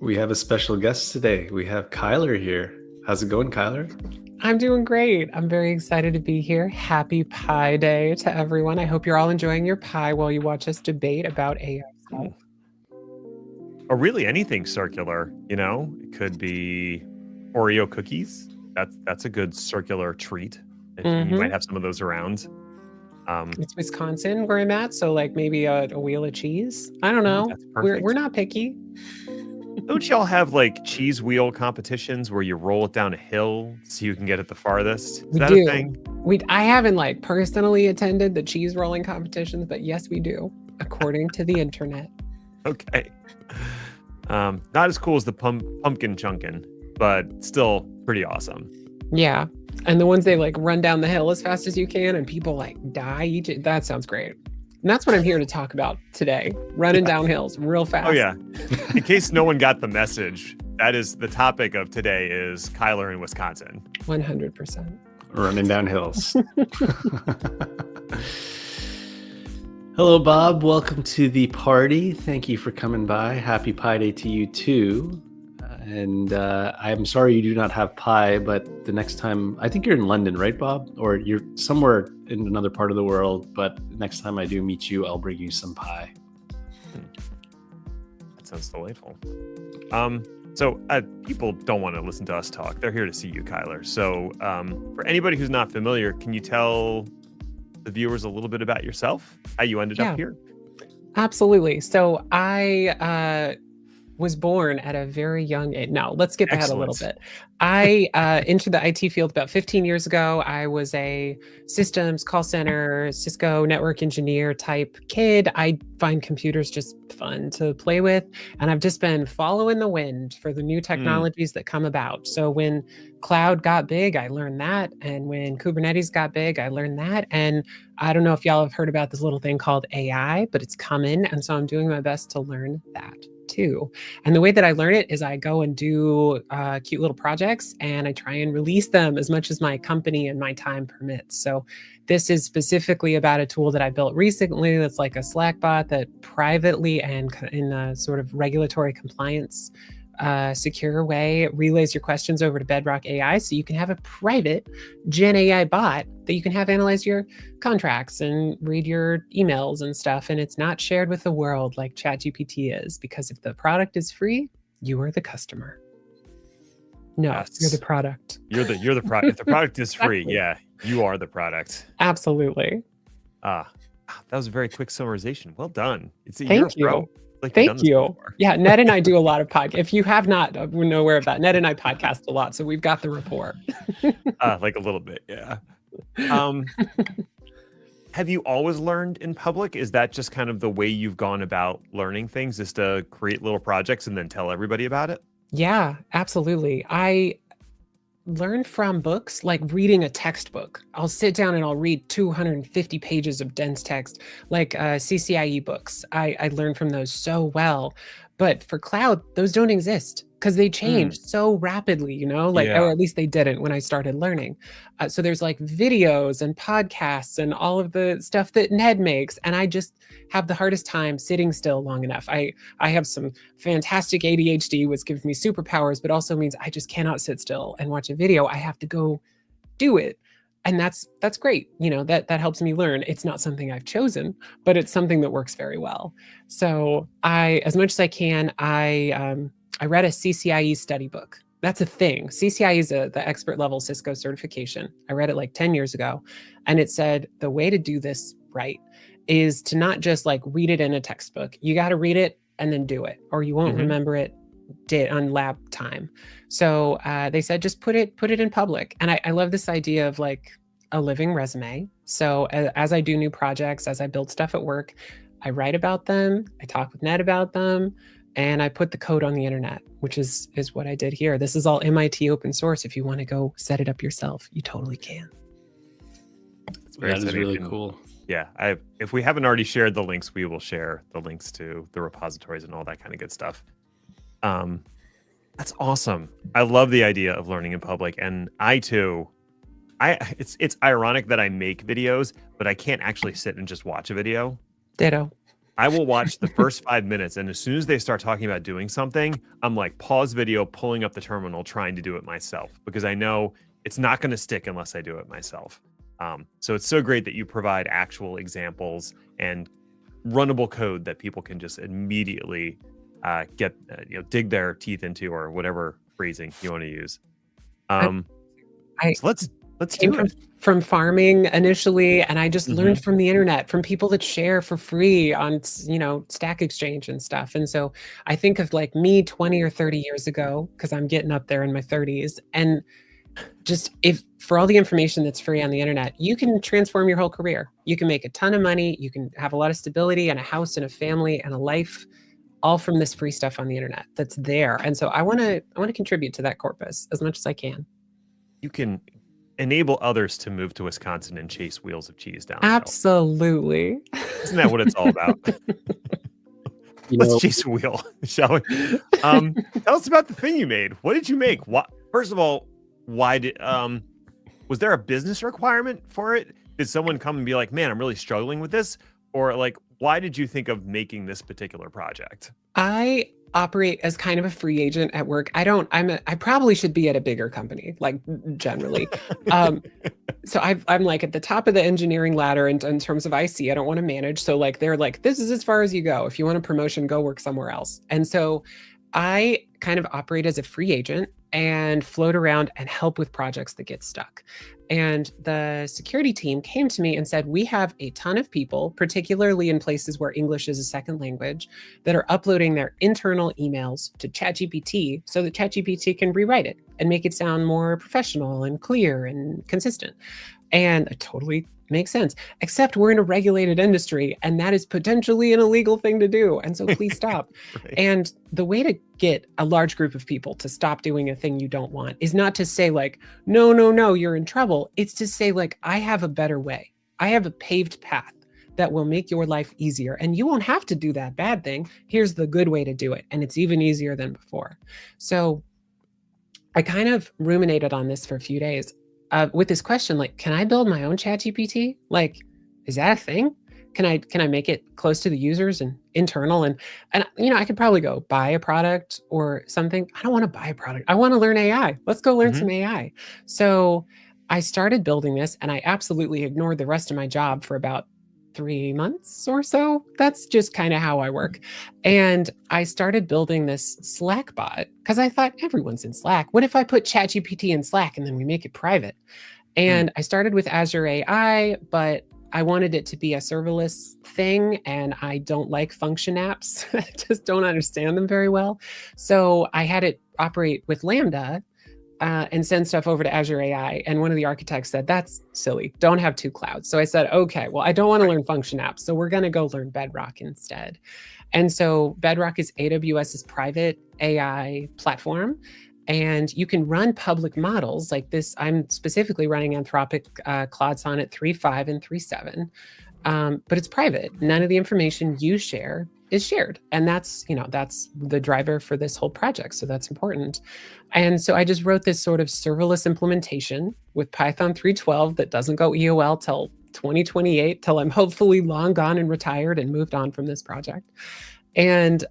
We have a special guest today. We have Kyler here. How's it going, Kyler? I'm doing great. I'm very excited to be here. Happy Pi Day to everyone. I hope you're all enjoying your pie while you watch us debate about AI stuff. Or really anything circular, It could be Oreo cookies. That's a good circular treat. You might have some of those around. It's Wisconsin where I'm at, so like maybe a wheel of cheese. I don't know. That's perfect. We're not picky. Don't y'all have like cheese wheel competitions where you roll it down a hill so you can get it the farthest? Is that a thing? I haven't like personally attended the cheese rolling competitions, but yes, we do, according to the internet. Okay. Not as cool as the pumpkin chunkin', but still pretty awesome. Yeah. And the ones they like run down the hill as fast as you can and people like die. That sounds great. And that's what I'm here to talk about today. Running down hills real fast. Oh, yeah. In case no one got the message, that is the topic of today is Kyler in Wisconsin. 100%. Running down hills. Hello, Bob. Welcome to the party. Thank you for coming by. Happy Pi Day to you, too. And I'm sorry you do not have pie, but the next time, I think you're in London, right, Bob? Or you're somewhere in another part of the world, but next time I do meet you, I'll bring you some pie. That sounds delightful. So people don't want to listen to us talk. They're here to see you, Kyler. So for anybody who's not familiar, can you tell the viewers a little bit about yourself, how you ended up here? Absolutely. So I was born at a very young age. No, let's skip ahead a little bit. I entered the IT field about 15 years ago. I was a systems, call center, Cisco network engineer type kid. I find computers just fun to play with. And I've just been following the wind for the new technologies that come about. So when cloud got big, I learned that. And when Kubernetes got big, I learned that. And I don't know if y'all have heard about this little thing called AI, but it's coming. And so I'm doing my best to learn that too. And the way that I learn it is I go and do cute little projects and I try and release them as much as my company and my time permits. So this is specifically about a tool that I built recently that's like a Slack bot that privately and in a sort of regulatory compliance secure way relays your questions over to BEDROCK AI, so you can have a private Gen AI bot that you can have analyze your contracts and read your emails and stuff, and it's not shared with the world like ChatGPT is, because if the product is free, you are the customer. No, yes. You're the product. You're the product. If the product is free, exactly. Yeah, you are the product. Absolutely. That was a very quick summarization. Well done. Thank you. Pro. Like Thank you. Yeah, Ned and I do a lot of podcasts. If you have not, we're aware of that. Ned and I podcast a lot, so we've got the rapport. Like a little bit, yeah. Have you always learned in public? Is that just kind of the way you've gone about learning things, is to create little projects and then tell everybody about it? Yeah, absolutely. I learn from books, like reading a textbook. I'll sit down and I'll read 250 pages of dense text, like CCIE books. I learn from those so well. But for cloud, those don't exist because they change so rapidly, or at least they didn't when I started learning. So there's like videos and podcasts and all of the stuff that Ned makes. And I just have the hardest time sitting still long enough. I have some fantastic ADHD, which gives me superpowers, but also means I just cannot sit still and watch a video. I have to go do it. And that's great. That helps me learn. It's not something I've chosen, but it's something that works very well. So as much as I can, I read a CCIE study book. That's a thing. CCIE is the expert level Cisco certification. I read it like 10 years ago. And it said the way to do this right is to not just like read it in a textbook. You got to read it and then do it, or you won't remember it on lab time. So they said, just put it in public. And I love this idea of like a living resume. So as I do new projects, as I build stuff at work, I write about them, I talk with Ned about them, and I put the code on the internet, which is what I did here. This is all MIT open source. If you want to go set it up yourself, you totally can. That is really cool. Yeah, if we haven't already shared the links, we will share the links to the repositories and all that kind of good stuff. That's awesome. I love the idea of learning in public, and I too. It's ironic that I make videos, but I can't actually sit and just watch a video. Ditto. I will watch the first 5 minutes, and as soon as they start talking about doing something, I'm like, pause video, pulling up the terminal, trying to do it myself, because I know it's not going to stick unless I do it myself. So it's so great that you provide actual examples and runnable code that people can just immediately get, dig their teeth into, or whatever phrasing you want to use. I So let's came do it. from farming initially, and I just Mhm. learned from the internet, from people that share for free on, Stack Exchange and stuff. And so I think of like me 20 or 30 years ago, because I'm getting up there in my 30s, and just if for all the information that's free on the internet, you can transform your whole career. You can make a ton of money, you can have a lot of stability and a house and a family and a life, all from this free stuff on the internet that's there. And so I want to contribute to that corpus as much as I can. You can enable others to move to Wisconsin and chase wheels of cheese down the hill. Absolutely. Isn't that what it's all about? Let's chase a wheel, shall we? Tell us about the thing you made. What did you make? First of all, why did was there a business requirement for it? Did someone come and be like, man, I'm really struggling with this? Or like, why did you think of making this particular project? I operate as kind of a free agent at work. I probably should be at a bigger company, like generally. So I'm like at the top of the engineering ladder in terms of IC. I don't want to manage. So like, they're like, this is as far as you go. If you want a promotion, go work somewhere else. And so I kind of operate as a free agent and float around and help with projects that get stuck. And the security team came to me and said, we have a ton of people, particularly in places where English is a second language, that are uploading their internal emails to ChatGPT so that ChatGPT can rewrite it and make it sound more professional and clear and consistent. And it totally makes sense, except we're in a regulated industry, and that is potentially an illegal thing to do. And so please stop. Right. And the way to get a large group of people to stop doing a thing you don't want is not to say like, no, you're in trouble. It's to say like, I have a better way. I have a paved path that will make your life easier, and you won't have to do that bad thing. Here's the good way to do it. And it's even easier than before. So I kind of ruminated on this for a few days. With this question, like, can I build my own ChatGPT? Like, is that a thing? Can I make it close to the users and internal? And I could probably go buy a product or something. I don't want to buy a product. I want to learn AI. Let's go learn some AI. So I started building this, and I absolutely ignored the rest of my job for about 3 months or so. That's just kind of how I work. And I started building this Slack bot because I thought everyone's in Slack. What if I put ChatGPT in Slack and then we make it private? And I started with Azure AI, but I wanted it to be a serverless thing, and I don't like function apps. I just don't understand them very well. So I had it operate with LAMBDA and send stuff over to Azure AI. And one of the architects said, that's silly. Don't have two clouds. So I said, okay, well, I don't want to learn function apps. So we're going to go learn BEDROCK instead. And so BEDROCK is AWS's private AI platform. And you can run public models like this. I'm specifically running Anthropic Claude Sonnet 3.5 and 3.7, but it's private. None of the information you share is shared. And that's the driver for this whole project. So that's important. And so I just wrote this sort of serverless implementation with Python 3.12 that doesn't go EOL till 2028, till I'm hopefully long gone and retired and moved on from this project. And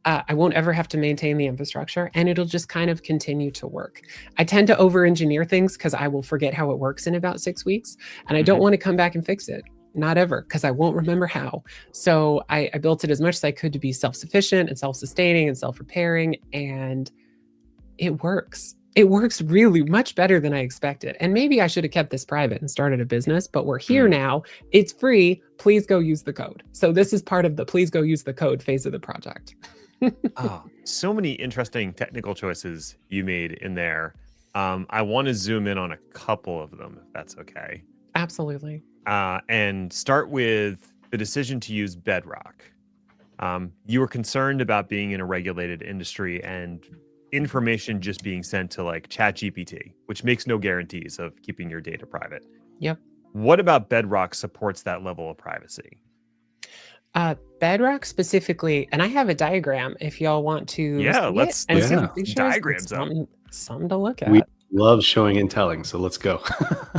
I won't ever have to maintain the infrastructure, and it'll just kind of continue to work. I tend to over-engineer things because I will forget how it works in about 6 weeks, and I don't want to come back and fix it. Not ever, because I won't remember how. So I built it as much as I could to be self-sufficient and self-sustaining and self-repairing, and it works. It works really much better than I expected. And maybe I should have kept this private and started a business, but we're here now. It's free. Please go use the code. So this is part of the please go use the code phase of the project. Oh, so many interesting technical choices you made in there. I want to zoom in on a couple of them, if that's okay. Absolutely. And start with the decision to use BEDROCK. You were concerned about being in a regulated industry and information just being sent to like ChatGPT, which makes no guarantees of keeping your data private. Yep. What about BEDROCK supports that level of privacy? BEDROCK specifically, and I have a diagram if y'all want to. Yeah, let's see some diagrams up. Something to look at. We love showing and telling, so let's go.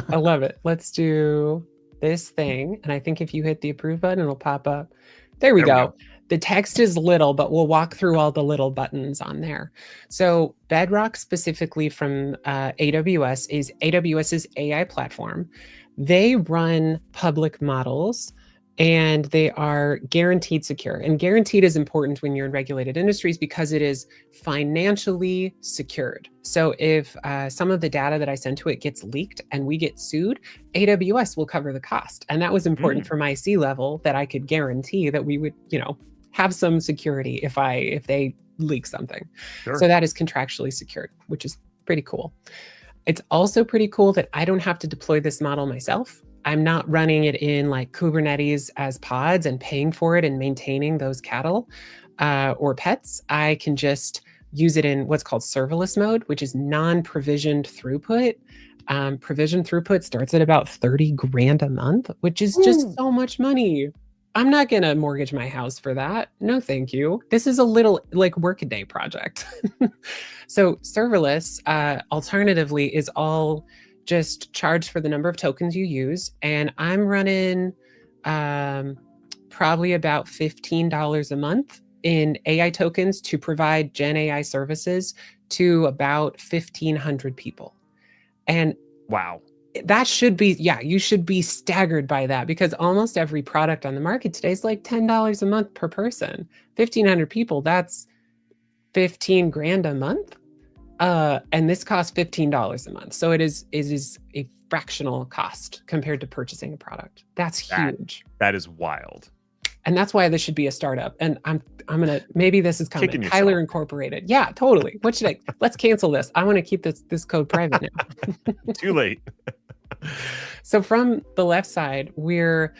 I love it. Let's do this thing, and I think if you hit the approve button, it'll pop up. There we There we go. go. The text is little, but we'll walk through all the little buttons on there. So Bedrock, specifically from AWS, is AWS's AI platform. They run public models and they are guaranteed secure. And guaranteed is important when you're in regulated industries because it is financially secured. So if some of the data that I send to it gets leaked and we get sued, AWS will cover the cost. And that was important for my C-level, that I could guarantee that we would, have some security if they leak something. Sure. So that is contractually secured, which is pretty cool. It's also pretty cool that I don't have to deploy this model myself. I'm not running it in like Kubernetes as pods and paying for it and maintaining those cattle or pets. I can just use it in what's called serverless mode, which is non-provisioned throughput. Provisioned throughput starts at about 30 grand a month, which is just so much money. I'm not going to mortgage my house for that. No, thank you. This is a little like workaday project. So serverless, alternatively, is all just charged for the number of tokens you use. And I'm running probably about $15 a month in AI tokens to provide Gen AI services to about 1,500 people. And wow. That should be, you should be staggered by that, because almost every product on the market today is like $10 a month per person. 1,500 people, that's 15 grand a month. And this costs $15 a month. So it is a fractional cost compared to purchasing a product. That's huge. That is wild. And that's why this should be a startup. And I'm gonna, maybe this is coming. Kicking Tyler yourself. Incorporated. Yeah, totally. What should let's cancel this. I want to keep this code private now. Too late. So from the left side, we're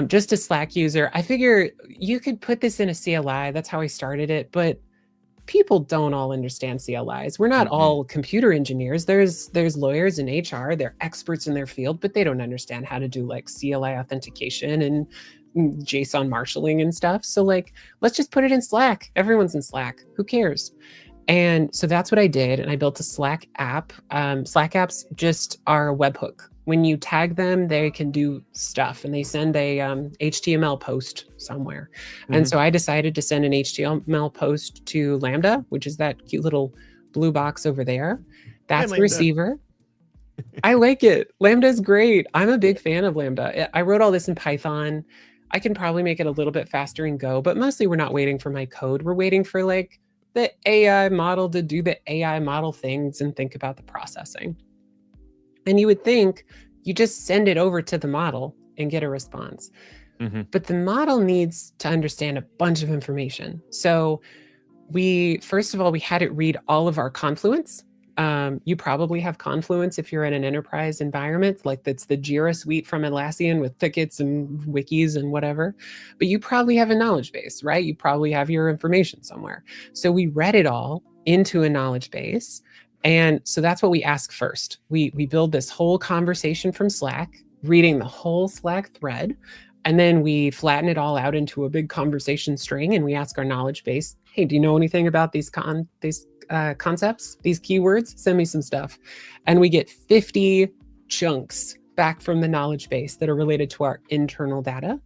just a Slack user. I figure you could put this in a CLI. That's how I started it. But people don't all understand CLIs. We're not all computer engineers. There's lawyers in HR. They're experts in their field, but they don't understand how to do like CLI authentication and JSON marshalling and stuff. So like, let's just put it in Slack. Everyone's in Slack. Who cares? And so that's what I did. And I built a Slack app. Slack apps just are a webhook. When you tag them, they can do stuff, and they send a HTML post somewhere. And so I decided to send an HTML post to LAMBDA, which is that cute little blue box over there. That's the receiver. I like it. LAMBDA is great. I'm a big fan of LAMBDA. I wrote all this in Python. I can probably make it a little bit faster in Go, but mostly we're not waiting for my code. We're waiting for like the AI model to do the AI model things and think about the processing. And you would think you just send it over to the model and get a response. But the model needs to understand a bunch of information. So first of all, we had it read all of our Confluence. You probably have Confluence if you're in an enterprise environment, like that's the Jira suite from Atlassian with tickets and wikis and whatever. But you probably have a knowledge base, right? You probably have your information somewhere. So we read it all into a knowledge base. And so that's what we ask first. We build this whole conversation from Slack, reading the whole Slack thread, and then we flatten it all out into a big conversation string, and we ask our knowledge base, hey, do you know anything about these concepts, these keywords? Send me some stuff. And we get 50 chunks back from the knowledge base that are related to our internal data.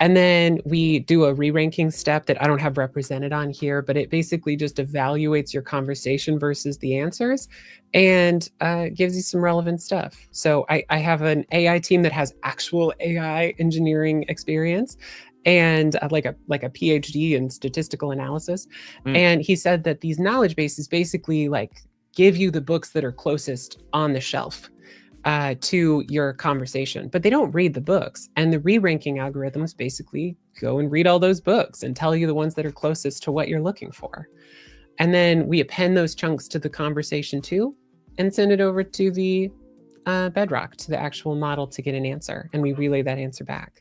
And then we do a re-ranking step that I don't have represented on here, but it basically just evaluates your conversation versus the answers and gives you some relevant stuff. So I have an AI team that has actual AI engineering experience and like a PhD in statistical analysis. And he said that these knowledge bases basically like give you the books that are closest on the shelf to your conversation, but they don't read the books. And the re-ranking algorithms basically go and read all those books and tell you the ones that are closest to what you're looking for. And then we append those chunks to the conversation too, and send it over to the Bedrock, to the actual model to get an answer. And we relay that answer back.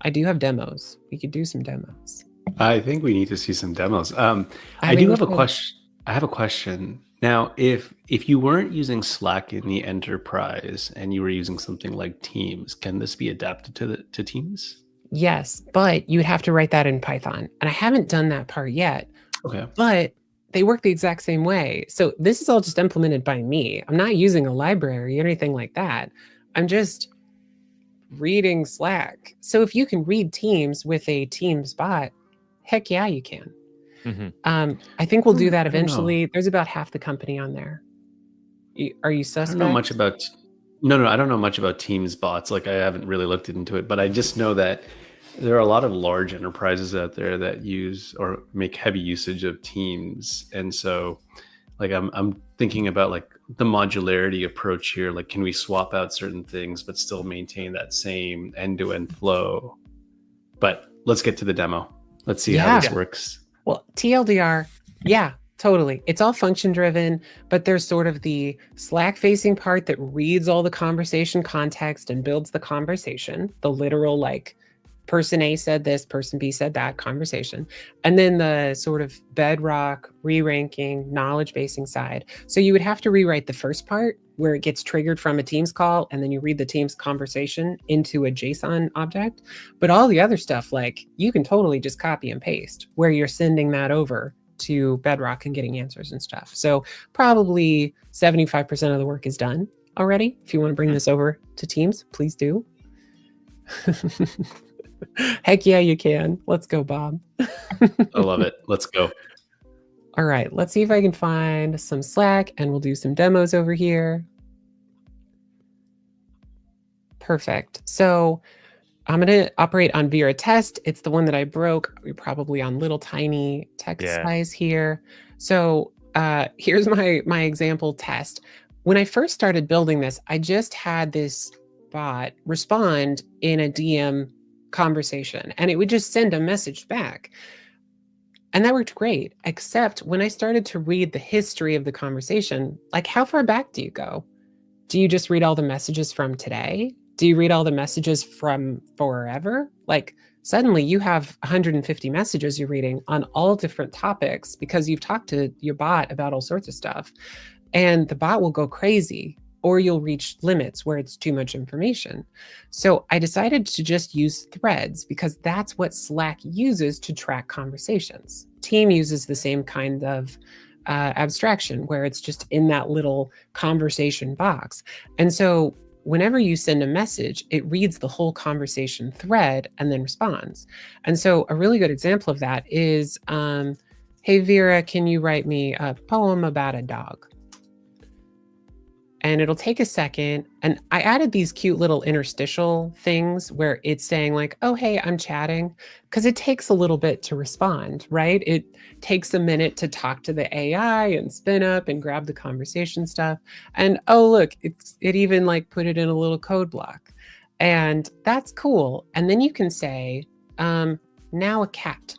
I do have demos. We could do some demos. I think we need to see some demos. I do have a question. I have a question. Now, if you weren't using Slack in the enterprise and you were using something like Teams, can this be adapted to Teams? Yes, but you'd have to write that in Python. And I haven't done that part yet. Okay. But they work the exact same way. So this is all just implemented by me. I'm not using a library or anything like that. I'm just reading Slack. So if you can read Teams with a Teams bot, heck yeah, you can. I think we'll do that I don't know. eventually. There's about half the company on there. Are you I suspect? don't know much about. No, I don't know much about Teams bots. Like I haven't really looked into it, but I just know that there are a lot of large enterprises out there that use or make heavy usage of Teams, and so like I'm thinking about like the modularity approach here. Like, can we swap out certain things but still maintain that same end-to-end flow? But let's get to the demo. Let's see how this works. Well, TLDR, yeah, totally. It's all function driven, but there's sort of the Slack facing part that reads all the conversation context and builds the conversation, the literal like person A said this, person B said that conversation. And then the sort of bedrock, re-ranking, knowledge basing side. So you would have to rewrite the first part where it gets triggered from a Teams call, and then you read the Teams conversation into a JSON object. But all the other stuff, like you can totally just copy and paste where you're sending that over to Bedrock and getting answers and stuff. So probably 75% of the work is done already. If you want to bring this over to Teams, please do. Heck yeah, you can. Let's go, Bob. I love it. Let's go. All right, let's see if I can find some Slack and we'll do some demos over here. Perfect. So I'm going to operate on Vera test. It's the one that I broke. We're probably on little tiny text size here. So here's my example test. When I first started building this, I just had this bot respond in a DM conversation, and it would just send a message back. And that worked great, except when I started to read the history of the conversation, like how far back do you go? Do you just read all the messages from today? Do you read all the messages from forever? Like suddenly you have 150 messages you're reading on all different topics because you've talked to your bot about all sorts of stuff. And the bot will go crazy, or you'll reach limits where it's too much information. So I decided to just use threads because that's what Slack uses to track conversations. Team uses the same kind of abstraction where it's just in that little conversation box. And so whenever you send a message, it reads the whole conversation thread and then responds. And so a really good example of that is, hey, Vera, can you write me a poem about a dog? And it'll take a second. And I added these cute little interstitial things where it's saying like, oh, hey, I'm chatting, because it takes a little bit to respond, right? It takes a minute to talk to the AI and spin up and grab the conversation stuff. And oh, look, it even like put it in a little code block. And that's cool. And then you can say, now a cat.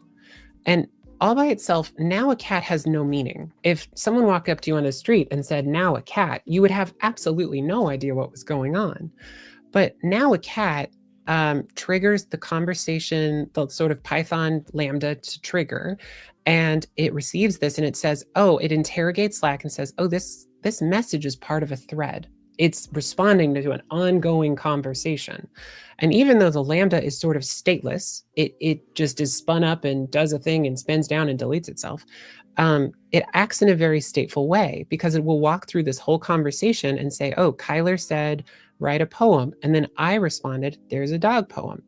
And all by itself, now a cat has no meaning. If someone walked up to you on the street and said, now a cat, you would have absolutely no idea what was going on. But now a cat triggers the conversation, the sort of Python LAMBDA to trigger, and it receives this and it says, oh, it interrogates Slack and says, oh, this message is part of a thread. It's responding to an ongoing conversation. And even though the LAMBDA is sort of stateless, it just is spun up and does a thing and spins down and deletes itself. It acts in a very stateful way because it will walk through this whole conversation and say, oh, Kyler said, write a poem. And then I responded, there's a dog poem.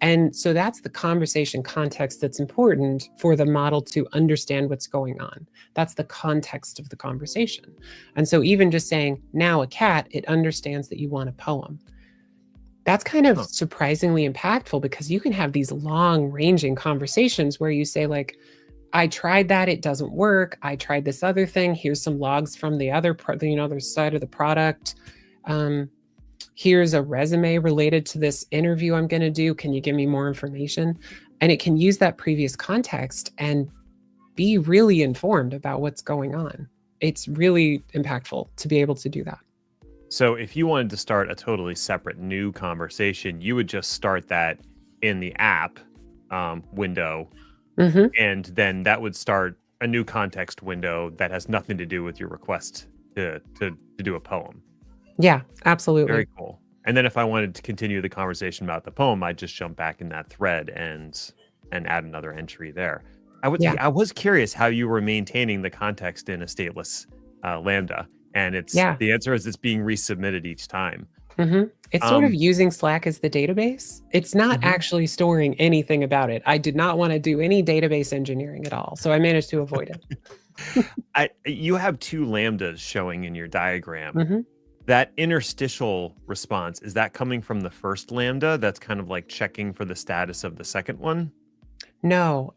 And so that's the conversation context that's important for the model to understand what's going on. That's the context of the conversation. And so even just saying, now a cat, it understands that you want a poem. That's kind of surprisingly impactful because you can have these long-ranging conversations where you say like, I tried that, it doesn't work. I tried this other thing. Here's some logs from the other side of the product. Here's a resume related to this interview I'm going to do. Can you give me more information? And it can use that previous context and be really informed about what's going on. It's really impactful to be able to do that. So if you wanted to start a totally separate new conversation, you would just start that in the app window. Mm-hmm. And then that would start a new context window that has nothing to do with your request to do a poem. Yeah, absolutely. Very cool. And then if I wanted to continue the conversation about the poem, I'd just jump back in that thread and add another entry there. I was curious how you were maintaining the context in a stateless LAMBDA. And the answer is it's being resubmitted each time. It's sort of Um, using Slack as the database. It's not mhm. actually storing anything about it. I did not want to do any database engineering at all, so I managed to avoid it. You have two lambdas showing in your diagram. Mhm. That interstitial response, is that coming from the first lambda that's kind of like checking for the status of the second one? No,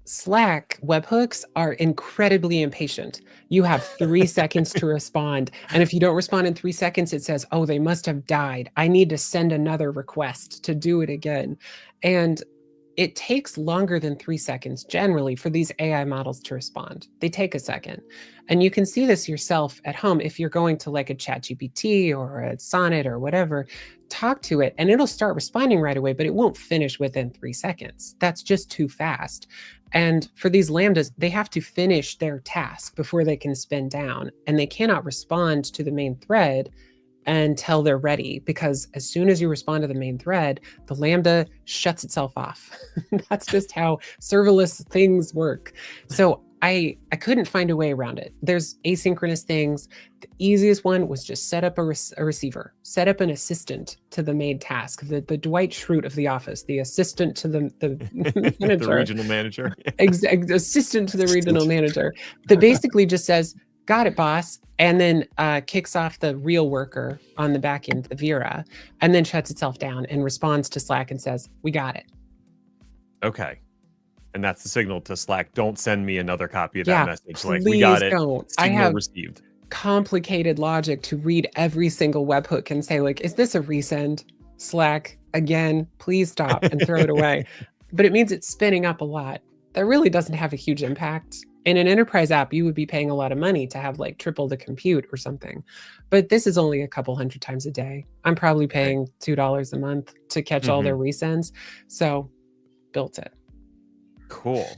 Slack webhooks are incredibly impatient. You have 3 seconds to respond, and if you don't respond in 3 seconds, it says, "Oh, they must have died. I need to send another request to do it again." And it takes longer than 3 seconds generally for these AI models to respond. They take a second. And you can see this yourself at home if you're going to like a ChatGPT or a Sonnet or whatever, talk to it and it'll start responding right away, but it won't finish within 3 seconds. That's just too fast. And for these lambdas, they have to finish their task before they can spin down, and they cannot respond to the main thread until they're ready, because as soon as you respond to the main thread, the Lambda shuts itself off. That's just how serverless things work. So I couldn't find a way around it. There's asynchronous things. The easiest one was just set up a receiver, set up an assistant to the main task, the Dwight Schrute of the office, the assistant to the The manager, regional manager. assistant to the regional Assistant. manager, that basically just says, "Got it, boss," and then kicks off the real worker on the back end, the Vera, and then shuts itself down and responds to Slack and says, "We got it." Okay. And that's the signal to Slack. Don't send me another copy of that Yeah, message. Like, we got please it. don't. I Signal have received. complicated logic to read every single webhook and say, like, "Is this a resend? Slack, again, please stop," and throw it away. But it means it's spinning up a lot. That really doesn't have a huge impact. In an enterprise app, you would be paying a lot of money to have like triple the compute or something. But this is only a couple hundred times a day. I'm probably Okay. paying $2 a month to catch all their Mhm. resends. So built it. Cool.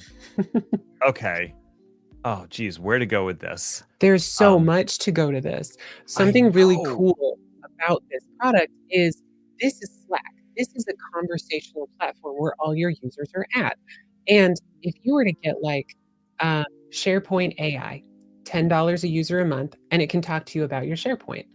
Okay. Oh, geez, where to go with this? There's so Um, much to go to this. I Something really know. cool about this product is this is Slack. This is a conversational platform where all your users are at. And if you were to get like SharePoint AI, $10 a user a month, and it can talk to you about your SharePoint.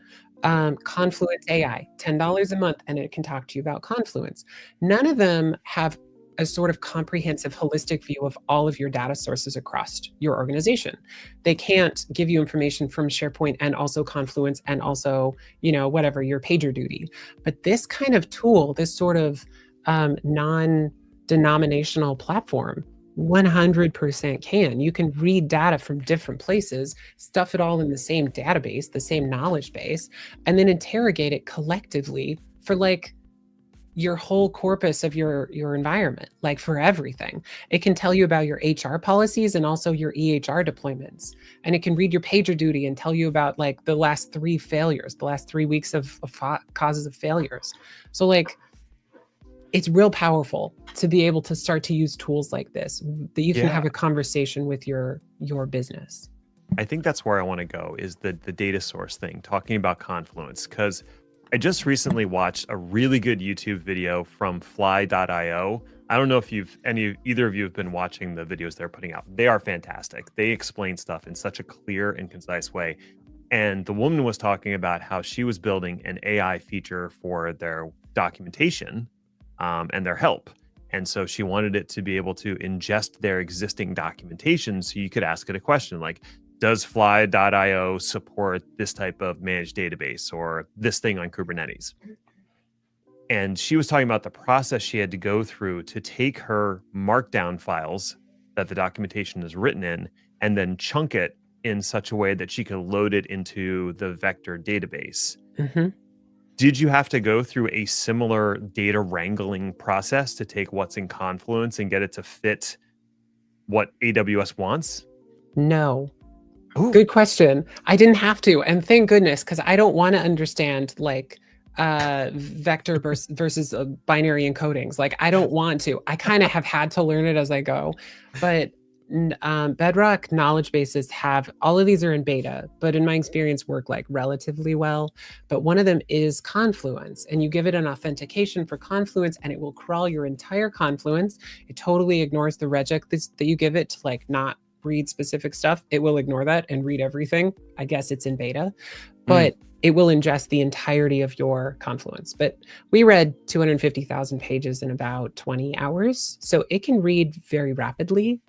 Confluence AI, $10 a month, and it can talk to you about Confluence. None of them have a sort of comprehensive, holistic view of all of your data sources across your organization. They can't give you information from SharePoint and also Confluence and also, whatever your PagerDuty. But this kind of tool, this sort of non-denominational platform, 100% can. You can read data from different places, stuff it all in the same database, the same knowledge base, and then interrogate it collectively for like your whole corpus of your environment, like for everything. It can tell you about your HR policies and also your EHR deployments. And it can read your PagerDuty and tell you about like the last 3 failures, the last 3 weeks of causes of failures. So like, it's real powerful to be able to start to use tools like this, that you can Yeah. have a conversation with your business. I think that's where I want to go, is the data source thing, talking about Confluence, because I just recently watched a really good YouTube video from fly.io. I don't know if either of you have been watching the videos they're putting out. They are fantastic. They explain stuff in such a clear and concise way. And the woman was talking about how she was building an AI feature for their documentation and their help. And so she wanted it to be able to ingest their existing documentation so you could ask it a question like, does fly.io support this type of managed database or this thing on Kubernetes? And she was talking about the process she had to go through to take her markdown files that the documentation is written in and then chunk it in such a way that she could load it into the vector database. Mhm. Did you have to go through a similar data wrangling process to take what's in Confluence and get it to fit what AWS wants? No. Ooh. Good question. I didn't have to, and thank goodness, because I don't want to understand like vector versus binary encodings. Like I don't want to. I kind of have had to learn it as I go, but Bedrock knowledge bases have all of these are in beta, but in my experience work like relatively well. But one of them is Confluence, and you give it an authentication for Confluence, and it will crawl your entire Confluence. It totally ignores the regex that you give it to like not read specific stuff. It will ignore that and read everything. I guess it's in beta. but it will ingest the entirety of your Confluence. But we read 250,000 pages in about 20 hours. So it can read very rapidly,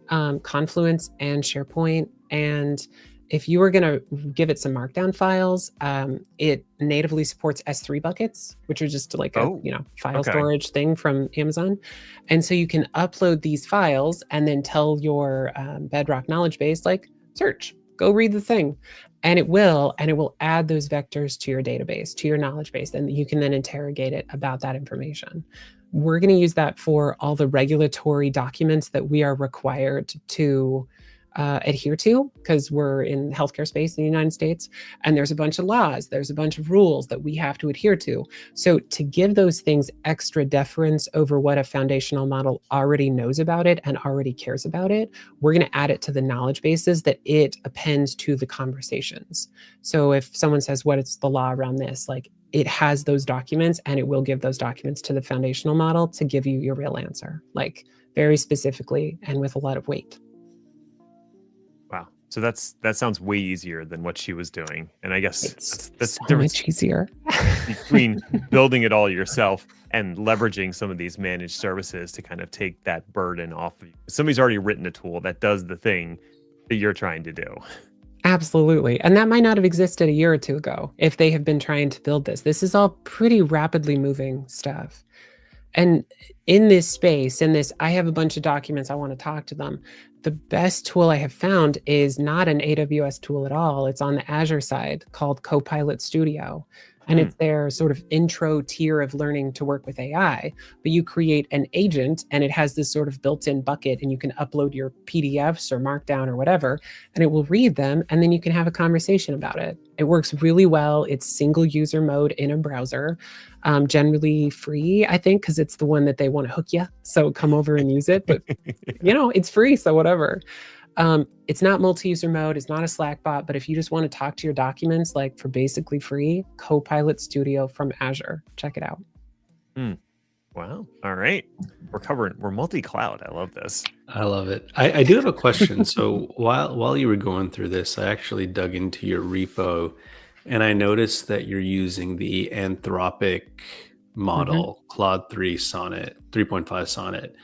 Confluence and SharePoint. And if you were going to give it some markdown files, it natively supports S3 buckets, which are just like a file storage thing from Amazon. And so you can upload these files and then tell your Bedrock knowledge base, like, search, go read the thing. And it will add those vectors to your database, to your knowledge base, and you can then interrogate it about that information. We're going to use that for all the regulatory documents that we are required to adhere to, because we're in healthcare space in the United States, and there's a bunch of laws, there's a bunch of rules that we have to adhere to. So to give those things extra deference over what a foundational model already knows about it and already cares about it, we're going to add it to the knowledge bases that it appends to the conversations. So if someone says, what is the law around this? Like, it has those documents, and it will give those documents to the foundational model to give you your real answer, like very specifically and with a lot of weight. Wow. So that sounds way easier than what she was doing. And I guess that's so much easier between building it all yourself and leveraging some of these managed services to kind of take that burden off of you. Somebody's already written a tool that does the thing that you're trying to do. Absolutely. And that might not have existed a year or two ago if they have been trying to build this. This is all pretty rapidly moving stuff. And in this space, I have a bunch of documents, I want to talk to them. The best tool I have found is not an AWS tool at all. It's on the Azure side called Copilot Studio. And it's their sort of intro tier of learning to work with AI. But you create an agent, and it has this sort of built-in bucket, and you can upload your PDFs or Markdown or whatever, and it will read them, and then you can have a conversation about it. It works really well. It's single user mode in a browser, generally free, I think, because it's the one that they want to hook you. So come over and use it. But, it's free, so whatever. It's not multi-user mode, it's not a Slack bot, but if you just want to talk to your documents, like for basically free, Copilot Studio from Azure, check it out. Wow. All right. We're multi-cloud. I love this. I love it. I do have a question. So while you were going through this, I actually dug into your repo, and I noticed that you're using the Anthropic model, Claude 3 Sonnet, 3.5 Sonnet.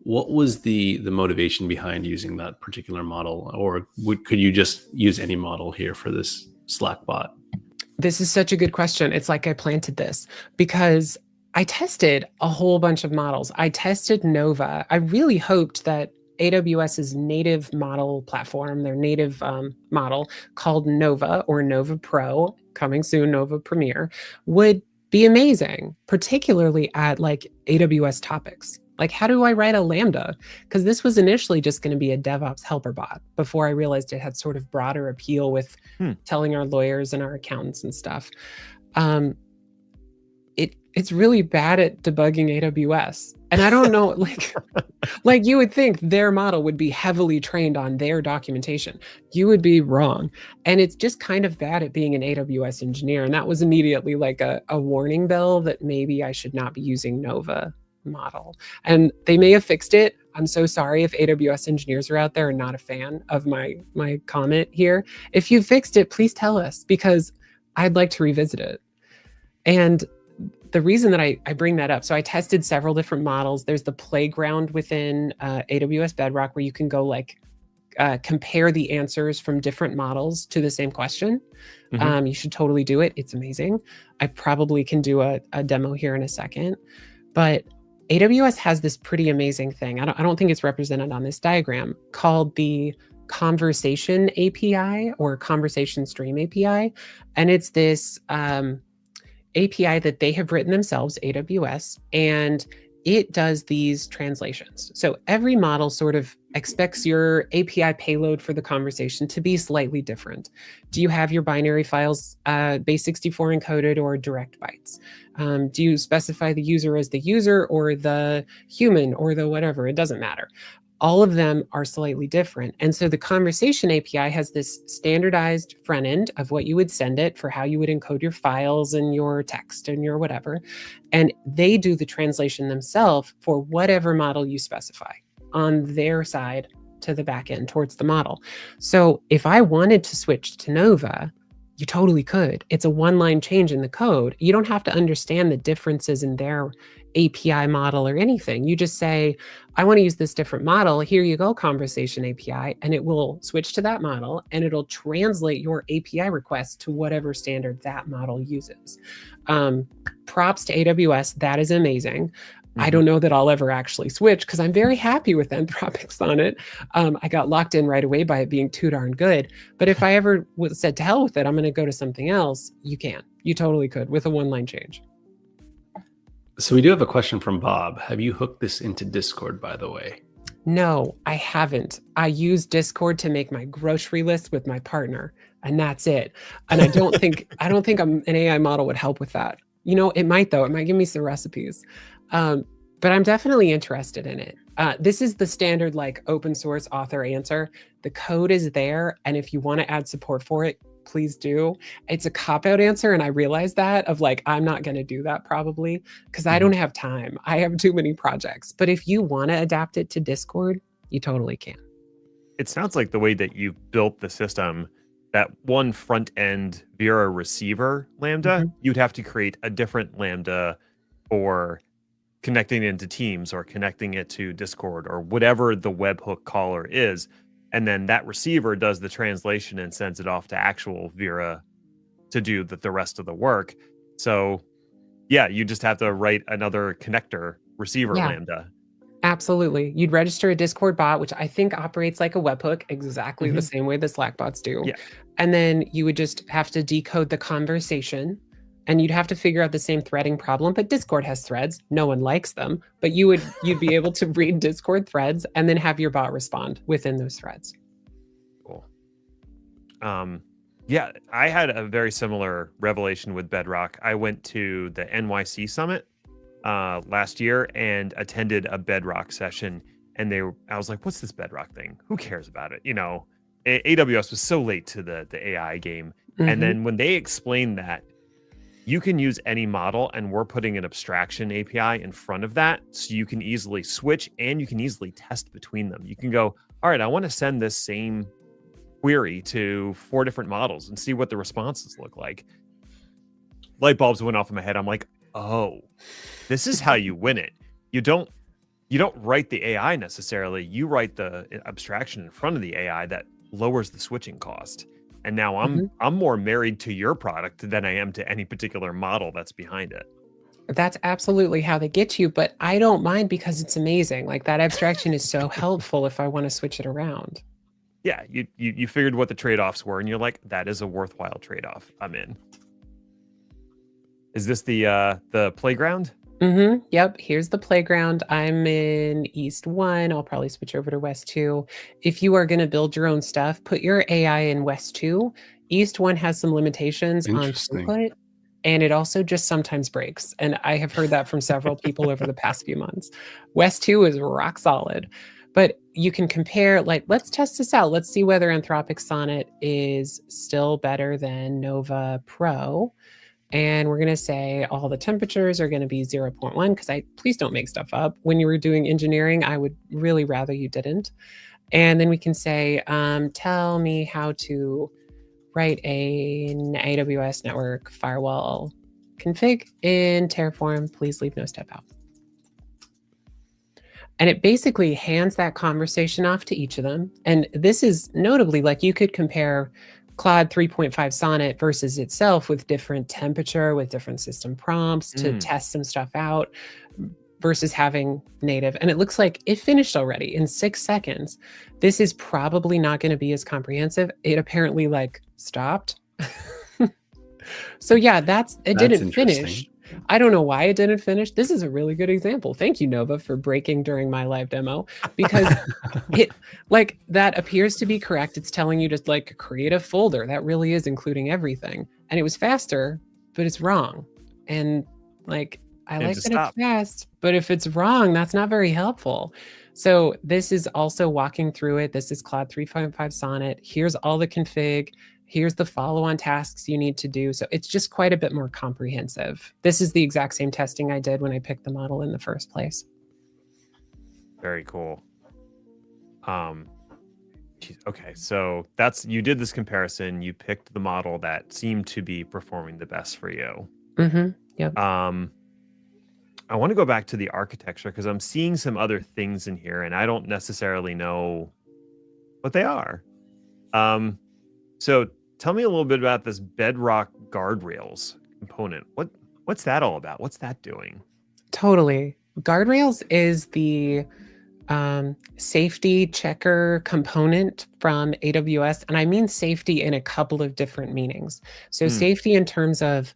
What was the motivation behind using that particular model? Or could you just use any model here for this Slack bot? This is such a good question. It's like I planted this because I tested a whole bunch of models. I tested Nova. I really hoped that AWS's native model platform, their native model called Nova or Nova Pro, coming soon, Nova Premier, would be amazing, particularly at like AWS topics. Like, how do I write a LAMBDA? Because this was initially just going to be a DevOps helper bot before I realized it had sort of broader appeal with telling our lawyers and our accountants and stuff. It's really bad at debugging AWS. And I don't know, like you would think their model would be heavily trained on their documentation. You would be wrong. And it's just kind of bad at being an AWS engineer. And that was immediately like a warning bell that maybe I should not be using Nova model. And they may have fixed it. I'm so sorry if AWS engineers are out there and not a fan of my comment here. If you fixed it, please tell us, because I'd like to revisit it. And the reason that I bring that up, so I tested several different models. There's the playground within AWS Bedrock where you can go compare the answers from different models to the same question. You should totally do it. It's amazing. I probably can do a demo here in a second, but AWS has this pretty amazing thing. I don't think it's represented on this diagram, called the Conversation API or Conversation Stream API. And it's this API that they have written themselves, AWS, and it does these translations. So every model sort of expects your API payload for the conversation to be slightly different. Do you have your binary files base64 encoded or direct bytes? Do you specify the user as the user or the human or the whatever? It doesn't matter. All of them are slightly different. And so the Conversation API has this standardized front end of what you would send it for how you would encode your files and your text and your whatever. And they do the translation themselves for whatever model you specify on their side to the back end towards the model. So if I wanted to switch to Nova, You totally could. It's a one-line change in the code. You don't have to understand the differences in their API model or anything. You just say, I want to use this different model. Here you go, conversation API, and it will switch to that model and it'll translate your API request to whatever standard that model uses. Props to AWS. That is amazing. I don't know that I'll ever actually switch because I'm very happy with Anthropic's on it. I got locked in right away by it being too darn good. But if I ever said to hell with it, I'm going to go to something else, you can. You totally could with a one-line change. So we do have a question from Bob. Have you hooked this into Discord, by the way? No, I haven't. I use Discord to make my grocery list with my partner, and that's it. And I don't think an AI model would help with that. You know, it might though. It might give me some recipes. But I'm definitely interested in it. This is the standard like open source author answer. The code is there. And if you want to add support for it, please do. It's a cop-out answer. And I realize that of like, I'm not going to do that probably because I don't have time. I have too many projects. But if you want to adapt it to Discord, you totally can. It sounds like the way that you built the system, that one front end Vera receiver Lambda, you'd have to create a different Lambda for connecting into Teams or connecting it to Discord or whatever the webhook caller is. And then that receiver does the translation and sends it off to actual Vera to do the rest of the work. So yeah, you just have to write another connector receiver Lambda. Absolutely. You'd register a Discord bot, which I think operates like a webhook, exactly the same way the Slack bots do. Yeah. And then you would just have to decode the conversation and you'd have to figure out the same threading problem, but Discord has threads. No one likes them, but you'd be able to read Discord threads and then have your bot respond within those threads. Cool. Yeah, I had a very similar revelation with Bedrock. I went to the NYC Summit last year and attended a Bedrock session, and I was like, what's this Bedrock thing? Who cares about it? You know, AWS was so late to the AI game. And then when they explained that you can use any model and we're putting an abstraction API in front of that, so you can easily switch and you can easily test between them. You can go, all right, I want to send this same query to 4 different models and see what the responses look like. Light bulbs went off in my head. I'm like, oh, this is how you win it. You don't write the AI necessarily. You write the abstraction in front of the AI that lowers the switching cost. And now I'm more married to your product than I am to any particular model that's behind it. That's absolutely how they get you, but I don't mind because it's amazing. Like that abstraction is so helpful if I want to switch it around. Yeah, you figured what the trade-offs were and you're like, that is a worthwhile trade-off. I'm in. Is this the playground? Yep, here's the playground. I'm in East 1. I'll probably switch over to West 2. If you are going to build your own stuff, put your AI in West 2. East 1 has some limitations on throughput, and it also just sometimes breaks. And I have heard that from several people over the past few months. West 2 is rock solid. But you can compare, like, let's test this out. Let's see whether Anthropic Sonnet is still better than Nova Pro. And we're going to say all the temperatures are going to be 0.1 because please don't make stuff up. When you were doing engineering, I would really rather you didn't. And then we can say, tell me how to write an AWS network firewall config in Terraform. Please leave no step out. And it basically hands that conversation off to each of them. And this is notably, like, you could compare Claude 3.5 Sonnet versus itself with different temperature, with different system prompts to test some stuff out versus having native. And it looks like it finished already in 6 seconds. This is probably not going to be as comprehensive. It apparently like stopped. So yeah, it didn't finish. I don't know why it didn't finish. This is a really good example. Thank you, Nova, for breaking during my live demo, because it like that appears to be correct. It's telling you to like create a folder that really is including everything. And it was faster, but it's wrong. And like, I like that it's fast, but if it's wrong, that's not very helpful. So this is also walking through it. This is Claude 3.5 Sonnet. Here's all the config. Here's the follow-on tasks you need to do. So it's just quite a bit more comprehensive. This is the exact same testing I did when I picked the model in the first place. Very cool. Okay, so you did this comparison. You picked the model that seemed to be performing the best for you. Yep. I want to go back to the architecture because I'm seeing some other things in here, and I don't necessarily know what they are. So tell me a little bit about this Bedrock guardrails component. What's that all about? What's that doing? Totally. Guardrails is the safety checker component from AWS. And I mean safety in a couple of different meanings. So safety in terms of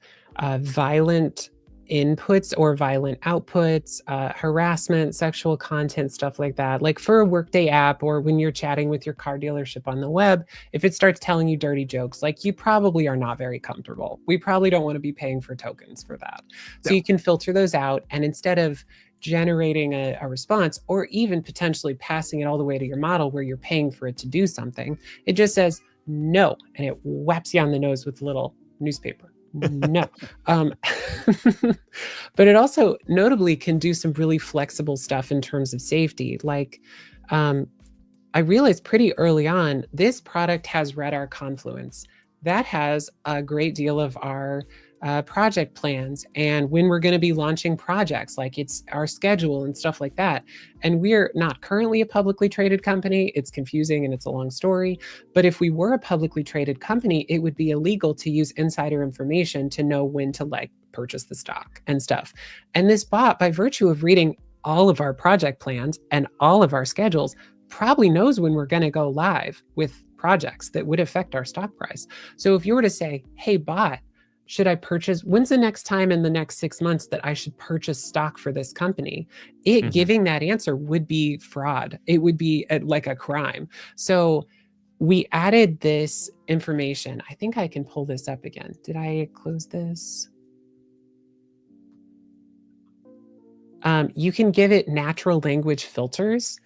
violent inputs or violent outputs, harassment, sexual content, stuff like that. Like for a Workday app or when you're chatting with your car dealership on the web, if it starts telling you dirty jokes, like you probably are not very comfortable. We probably don't want to be paying for tokens for that. So you can filter those out. And instead of generating a response or even potentially passing it all the way to your model where you're paying for it to do something, it just says no, and it whaps you on the nose with a little newspaper. No. But it also notably can do some really flexible stuff in terms of safety. Like I realized pretty early on, this product has read our Confluence. That has a great deal of our project plans and when we're going to be launching projects, like it's our schedule and stuff like that. And we're not currently a publicly traded company. It's confusing and it's a long story. But if we were a publicly traded company, it would be illegal to use insider information to know when to like purchase the stock and stuff. And this bot, by virtue of reading all of our project plans and all of our schedules, probably knows when we're going to go live with projects that would affect our stock price. So if you were to say, hey, bot, should I purchase? When's the next time in the next 6 months that I should purchase stock for this company? Giving that answer would be fraud. It would be like a crime. So we added this information. I think I can pull this up again. Did I close this? You can give it natural language filters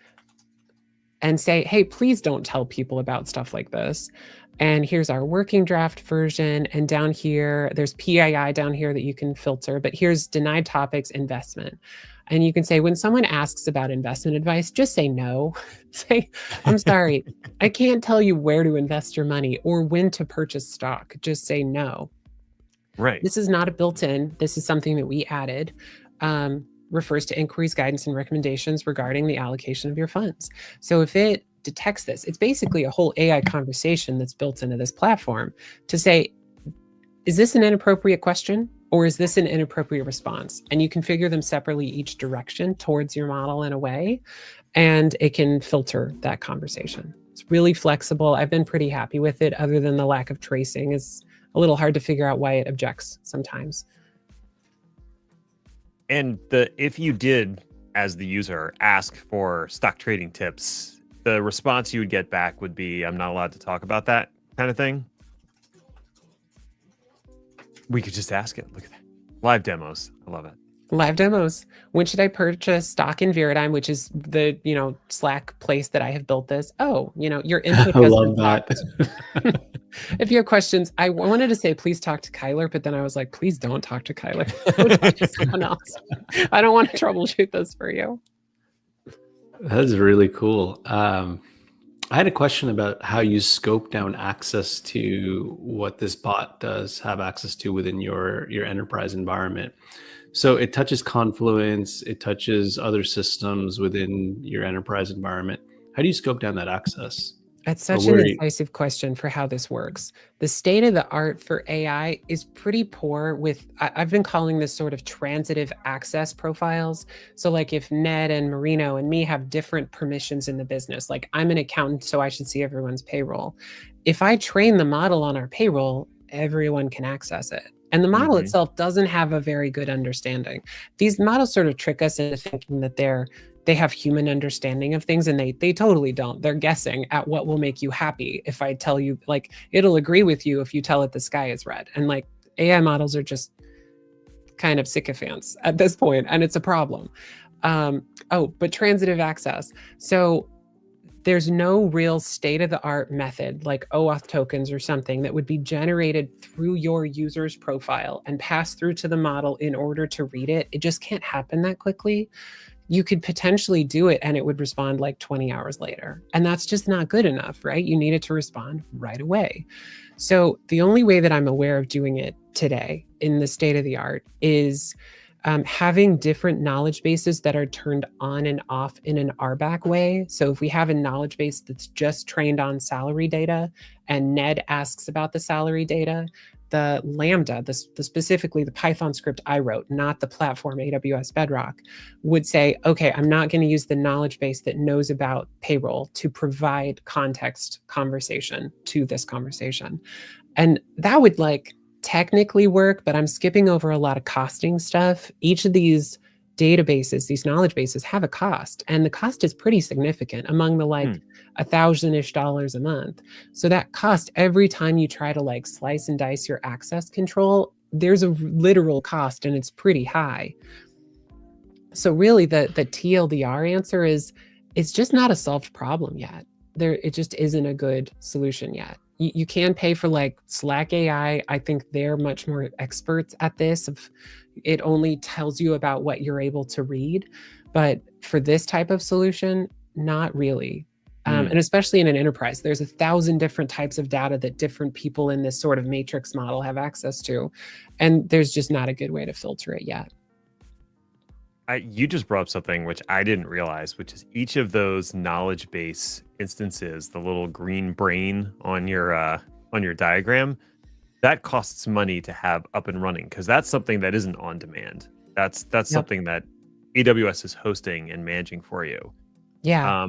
and say, hey, please don't tell people about stuff like this. And here's our working draft version. And down here, there's PII down here that you can filter, but here's denied topics, investment. And you can say, when someone asks about investment advice, just say no. Say, I'm sorry, I can't tell you where to invest your money or when to purchase stock. Just say no. Right. This is not a built-in. This is something that we added. Refers to inquiries, guidance, and recommendations regarding the allocation of your funds. So if it detects this, it's basically a whole AI conversation that's built into this platform to say, is this an inappropriate question or is this an inappropriate response? And you configure them separately each direction towards your model in a way, and it can filter that conversation. It's really flexible. I've been pretty happy with it, other than the lack of tracing is a little hard to figure out why it objects sometimes. And if you did, as the user, ask for stock trading tips, the response you would get back would be, I'm not allowed to talk about that kind of thing. We could just ask it. Look at that. Live demos. I love it. Live demos. When should I purchase stock in Veradigm, which is the, Slack place that I have built this? Oh, your input. I love that. If you have questions, I wanted to say, please talk to Kyler, but then I was like, please don't talk to Kyler. Go talk to someone else. I don't want to troubleshoot this for you. That's really cool. I had a question about how you scope down access to what this bot does have access to within your enterprise environment. So it touches Confluence, it touches other systems within your enterprise environment. How do you scope down that access? That's such an incisive question for how this works. The state of the art for AI is pretty poor with, I've been calling this sort of transitive access profiles. So like if Ned and Marino and me have different permissions in the business, like I'm an accountant, so I should see everyone's payroll. If I train the model on our payroll, everyone can access it. And the model itself doesn't have a very good understanding. These models sort of trick us into thinking that they have human understanding of things, and they totally don't. They're guessing at what will make you happy. If I tell you, like, it'll agree with you if you tell it the sky is red. And like AI models are just kind of sycophants at this point, and it's a problem. But transitive access. So there's no real state-of-the-art method like OAuth tokens or something that would be generated through your user's profile and passed through to the model in order to read it. It just can't happen that quickly. you could potentially do it and it would respond like 20 hours later. And that's just not good enough, right? You need it to respond right away. So the only way that I'm aware of doing it today in the state of the art is having different knowledge bases that are turned on and off in an RBAC way. So if we have a knowledge base that's just trained on salary data and Ned asks about the salary data, the LAMBDA, specifically the Python script I wrote, not the platform AWS Bedrock, would say, okay, I'm not going to use the knowledge base that knows about payroll to provide context conversation to this conversation. And that would like technically work, but I'm skipping over a lot of costing stuff. Each of these databases, these knowledge bases have a cost, and the cost is pretty significant, among the like $1,000-ish a month. So that cost, every time you try to like slice and dice your access control, there's a literal cost, and it's pretty high. So really the TLDR answer is it's just not a solved problem yet. It just isn't a good solution yet. You can pay for like Slack AI. I think they're much more experts at this. It only tells you about what you're able to read. But for this type of solution, not really. And especially in an enterprise, there's 1,000 different types of data that different people in this sort of matrix model have access to. And there's just not a good way to filter it yet. You just brought up something which I didn't realize, which is each of those knowledge base instances, the little green brain on your diagram, that costs money to have up and running, because that's something that isn't on demand. That's something that AWS is hosting and managing for you. Yeah.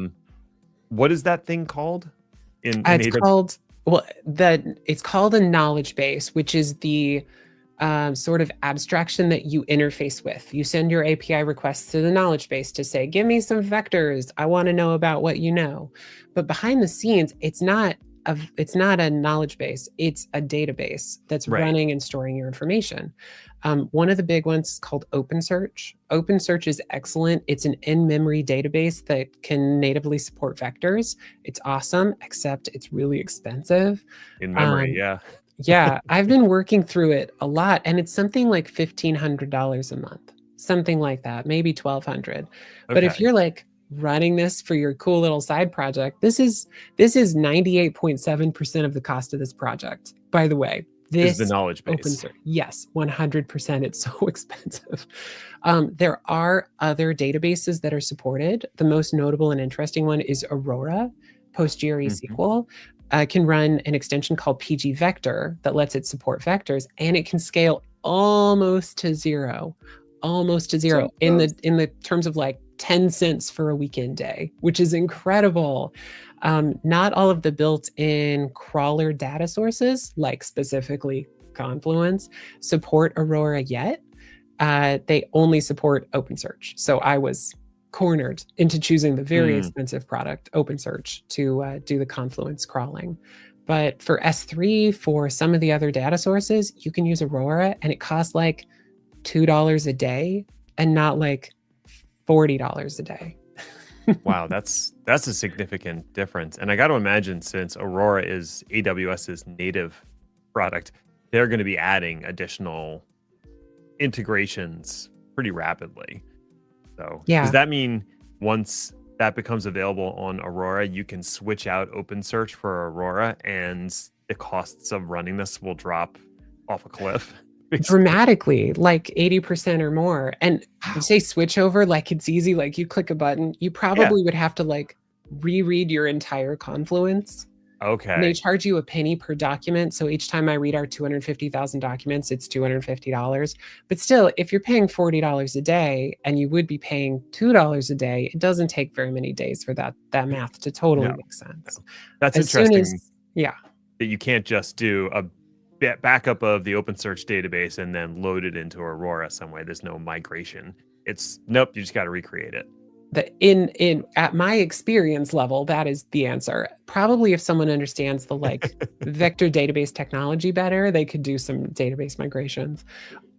What is that thing called? It's called a knowledge base, which is the sort of abstraction that you interface with. You send your API requests to the knowledge base to say, give me some vectors. I want to know about what you know. But behind the scenes, it's not a knowledge base. It's a database that's running and storing your information. One of the big ones is called OpenSearch. OpenSearch is excellent. It's an in-memory database that can natively support vectors. It's awesome, except it's really expensive. In memory, yeah. Yeah, I've been working through it a lot, and it's something like $1,500 a month, something like that, maybe $1,200. But if you're like running this for your cool little side project, this is 98.7% of the cost of this project. By the way, this is the knowledge base. OpenSearch, yes, 100%. It's so expensive. There are other databases that are supported. The most notable and interesting one is Aurora, PostgreSQL. SQL. Can run an extension called PG Vector that lets it support vectors, and it can scale almost to zero in the terms of like 10 cents for a weekend day, which is incredible. Not all of the built-in crawler data sources, like specifically Confluence, support Aurora yet. They only support OpenSearch. So I was cornered into choosing the very expensive product, OpenSearch, to do the Confluence crawling. But for S3, for some of the other data sources, you can use Aurora, and it costs like $2 a day and not like $40 a day. Wow, that's a significant difference. And I got to imagine, since Aurora is AWS's native product, they're going to be adding additional integrations pretty rapidly. So does that mean once that becomes available on Aurora, you can switch out OpenSearch for Aurora, and the costs of running this will drop off a cliff? Dramatically, like 80% or more. And you say switch over like it's easy, like you click a button. You probably would have to like reread your entire Confluence. Okay. And they charge you a penny per document. So each time I read our 250,000 documents, it's $250. But still, if you're paying $40 a day and you would be paying $2 a day, it doesn't take very many days for that math to totally make sense. That's interesting. That you can't just do a backup of the OpenSearch database and then load it into Aurora some way. There's no migration. It's nope, you just got to recreate it. At my experience level, that is the answer. Probably if someone understands the like vector database technology better, they could do some database migrations.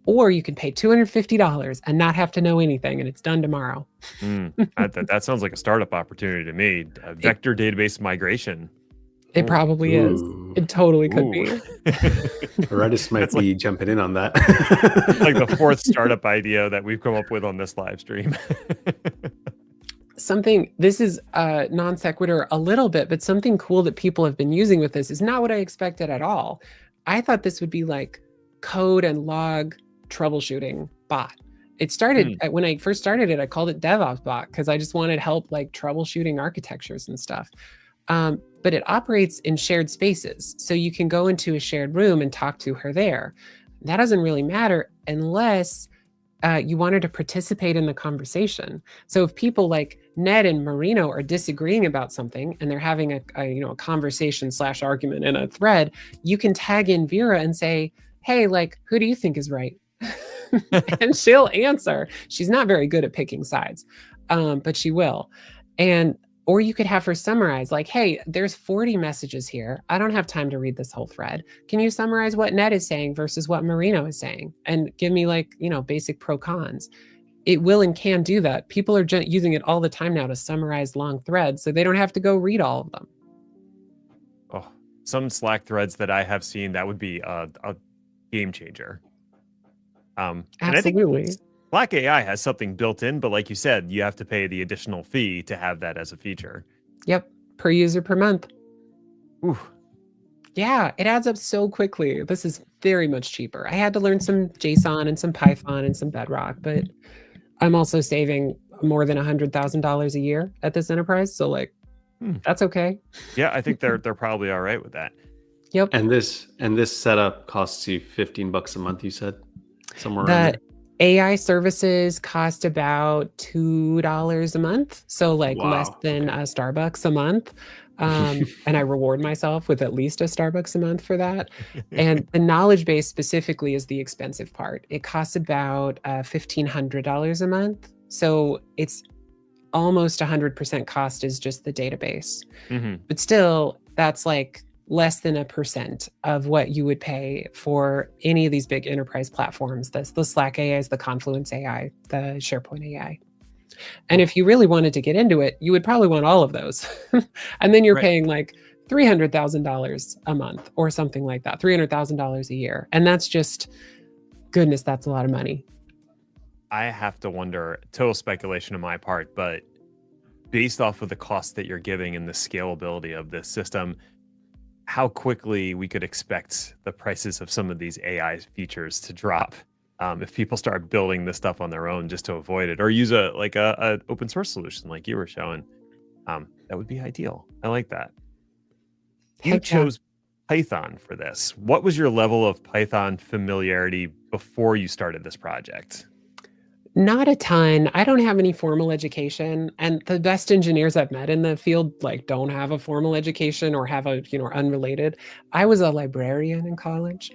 Or you could pay $250 and not have to know anything, and it's done tomorrow. That sounds like a startup opportunity to me. A vector database migration. It probably is. It totally could be. Redis might be jumping in on that. Like the fourth startup idea that we've come up with on this live stream. something, this is non sequitur a little bit, but something cool that people have been using with this is not what I expected at all. I thought this would be like code and log troubleshooting bot. It started when I first started it, I called it DevOps bot because I just wanted help like troubleshooting architectures and stuff. But it operates in shared spaces. So you can go into a shared room and talk to her there. That doesn't really matter unless you wanted to participate in the conversation. So if people like Ned and Marino are disagreeing about something and they're having a conversation / argument in a thread, you can tag in Vera and say, hey, like, who do you think is right? And she'll answer. She's not very good at picking sides, but she will. Or you could have her summarize like, hey, there's 40 messages here. I don't have time to read this whole thread. Can you summarize what Ned is saying versus what Marino is saying? And give me like, basic pro cons. It will and can do that. People are using it all the time now to summarize long threads so they don't have to go read all of them. Oh, some Slack threads that I have seen, that would be a game changer. And Absolutely. I think Slack AI has something built in, but like you said, you have to pay the additional fee to have that as a feature. Yep. Per user per month. Ooh. Yeah, it adds up so quickly. This is very much cheaper. I had to learn some JSON and some Python and some Bedrock, but I'm also saving more than $100,000 a year at this enterprise. So like, that's okay. Yeah, I think they're probably all right with that. Yep. And this setup costs you $15 a month, you said? Somewhere around there. AI services cost about $2 a month. So like less than a Starbucks a month. And I reward myself with at least a Starbucks a month for that. And the knowledge base specifically is the expensive part. It costs about $1,500 a month. So it's almost 100% cost is just the database. But still, that's like less than 1% of what you would pay for any of these big enterprise platforms. That's the Slack AIs, the Confluence AI, the SharePoint AI. And if you really wanted to get into it, you would probably want all of those. And then you're paying like $300,000 a month or something like that, $300,000 a year. And that's just, goodness, that's a lot of money. I have to wonder, total speculation on my part, but based off of the cost that you're giving and the scalability of this system, how quickly we could expect the prices of some of these AI features to drop if people start building this stuff on their own just to avoid it, or use a open source solution like you were showing. That would be ideal. I like that. You chose Python for this. What was your level of Python familiarity before you started this project? Not a ton. I don't have any formal education, and the best engineers I've met in the field like don't have a formal education or have a unrelated. I was a librarian in college,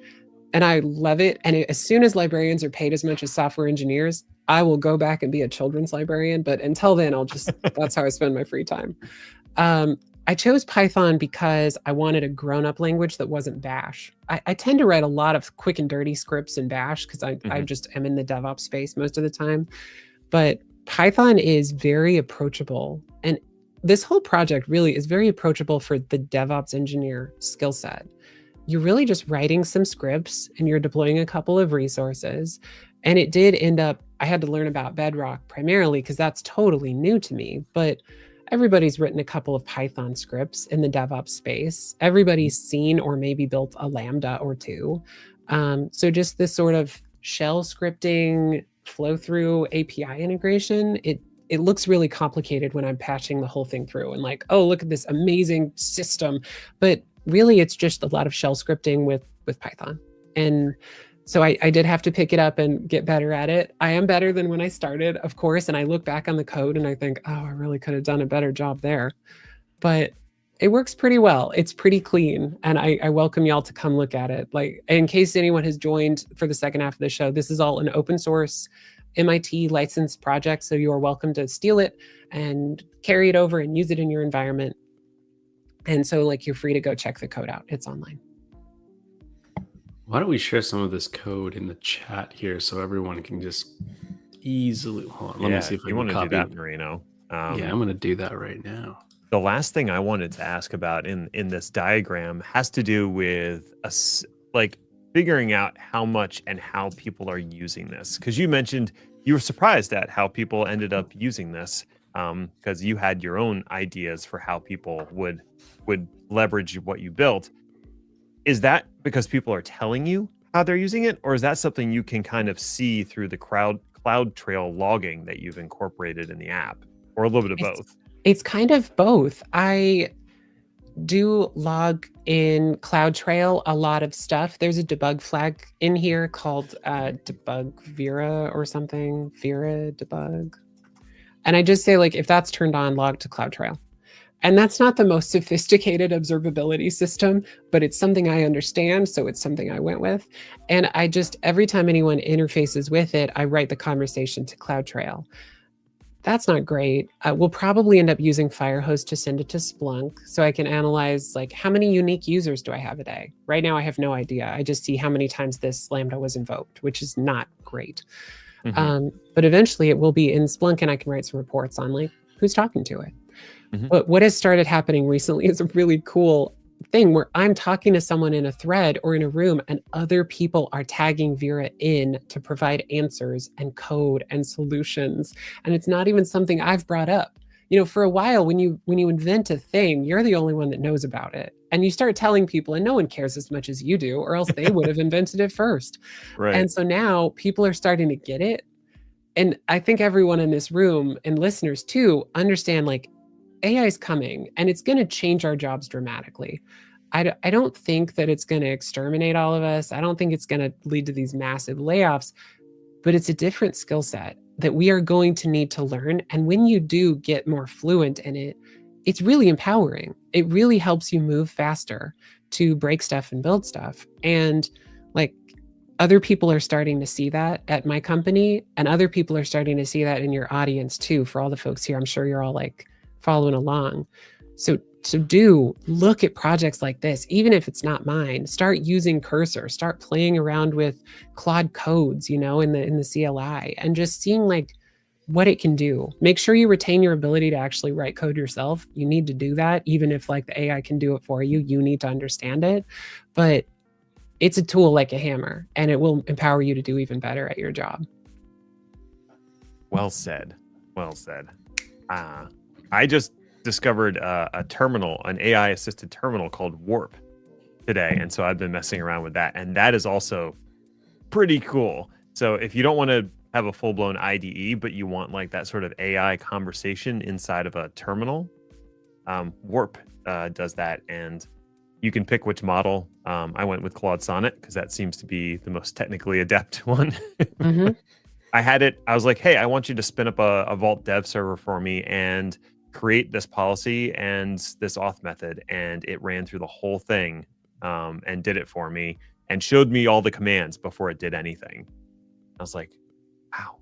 and I love it. And as soon as librarians are paid as much as software engineers, I will go back and be a children's librarian. But until then, that's how I spend my free time. I chose Python because I wanted a grown-up language that wasn't Bash. I tend to write a lot of quick and dirty scripts in Bash because I just am in the DevOps space most of the time. But Python is very approachable. And this whole project really is very approachable for the DevOps engineer skill set. You're really just writing some scripts and you're deploying a couple of resources. And it did end up, I had to learn about Bedrock primarily because that's totally new to me. But everybody's written a couple of Python scripts in the DevOps space. Everybody's seen or maybe built a Lambda or two. So just this sort of shell scripting flow through API integration, it looks really complicated when I'm patching the whole thing through and like, oh, look at this amazing system. But really, it's just a lot of shell scripting with Python. And so I did have to pick it up and get better at it. I am better than when I started, of course, and I look back on the code and I think, oh, I really could have done a better job there. But it works pretty well. It's pretty clean, and I welcome y'all to come look at it. Like, in case anyone has joined for the second half of the show, this is all an open source MIT licensed project, so you are welcome to steal it and carry it over and use it in your environment. And so, like, you're free to go check the code out. It's online. Why don't we share some of this code in the chat here so everyone can just easily... Hold on, let me see if I can copy. Do that, Marino. Yeah, I'm going to do that right now. The last thing I wanted to ask about in this diagram has to do with figuring out how much and how people are using this. Because you mentioned you were surprised at how people ended up using this. because you had your own ideas for how people would leverage what you built. Is that because people are telling you how they're using it, or is that something you can kind of see through the CloudTrail logging that you've incorporated in the app, or a little bit of both? It's kind of both. I do log in CloudTrail a lot of stuff. There's a debug flag in here called debug Vera or something, Vera debug. And I just say, like, if that's turned on, log to CloudTrail. And that's not the most sophisticated observability system, but it's something I understand, so it's something I went with. And I just, every time anyone interfaces with it, I write the conversation to CloudTrail. That's not great. We'll probably end up using Firehose to send it to Splunk, so I can analyze, like, how many unique users do I have a day? Right now, I have no idea. I just see how many times this Lambda was invoked, which is not great. But eventually it will be in Splunk, and I can write some reports on, like, who's talking to it. But what has started happening recently is a really cool thing where I'm talking to someone in a thread or in a room, and other people are tagging Vera in to provide answers and code and solutions. And it's not even something I've brought up. You know, for a while, when you invent a thing, you're the only one that knows about it. And you start telling people, and no one cares as much as you do, or else they would have invented it first. Right. And so now people are starting to get it. And I think everyone in this room, and listeners too, understand, like, AI is coming and it's going to change our jobs dramatically. I don't think that it's going to exterminate all of us. I don't think it's going to lead to these massive layoffs, but it's a different skill set that we are going to need to learn. And when you do get more fluent in it, it's really empowering. It really helps you move faster to break stuff and build stuff. And, like, other people are starting to see that at my company, and other people are starting to see that in your audience too. For all the folks here, I'm sure you're all, like, following along. So do look at projects like this, even if it's not mine. Start using Cursor, start playing around with Claude codes, you know, in the CLI, and just seeing, like, what it can do. Make sure you retain your ability to actually write code yourself. You need to do that. Even if, like, the AI can do it for you, you need to understand it. But it's a tool like a hammer, and it will empower you to do even better at your job. Well said. Well said. I just discovered a terminal, an AI-assisted terminal called Warp today, and so I've been messing around with that, and that is also pretty cool. So if you don't want to have a full-blown IDE, but you want, like, that sort of AI conversation inside of a terminal, Warp does that, and you can pick which model. I went with Claude Sonnet because that seems to be the most technically adept one. I had it. I was like, hey, I want you to spin up a Vault dev server for me and create this policy and this auth method. And it ran through the whole thing and did it for me and showed me all the commands before it did anything. I was like, wow.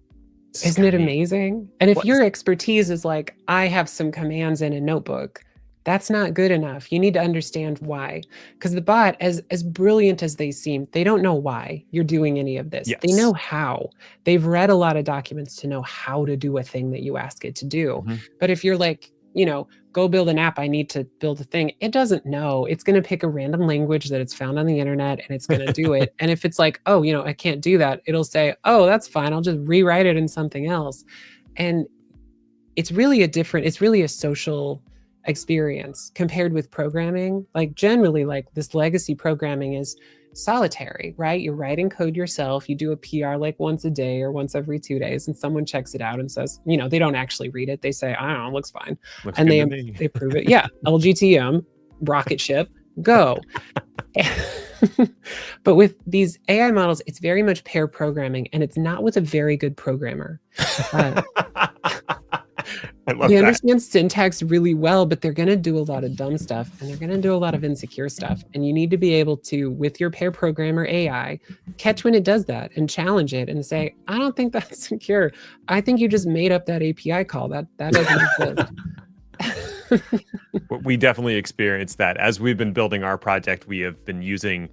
Isn't it amazing? And if your expertise is like, I have some commands in a notebook, that's not good enough. You need to understand why. Because the bot, as brilliant as they seem, they don't know why you're doing any of this. Yes. They know how. They've read a lot of documents to know how to do a thing that you ask it to do. But if you're like, you know, go build an app, I need to build a thing, it doesn't know. It's going to pick a random language that it's found on the internet, and it's going to do it. And if it's like, oh, you know, I can't do that, it'll say, oh, that's fine, I'll just rewrite it in something else. And it's really a social experience compared with programming. Like, generally, like, this legacy programming is solitary, right? You're writing code yourself. You do a PR like once a day or once every 2 days, and someone checks it out and says, you know, they don't actually read it. They say, I don't know, it looks fine. Looks and good they to me. they prove it. Yeah. LGTM, rocket ship, go. But with these AI models, it's very much pair programming, and it's not with a very good programmer. I love They that. understand syntax really well, but they're going to do a lot of dumb stuff, and they're going to do a lot of insecure stuff. And you need to be able to, with your pair programmer AI, catch when it does that and challenge it and say, I don't think that's secure. I think you just made up that API call. That doesn't exist. We definitely experienced that. As we've been building our project, we have been using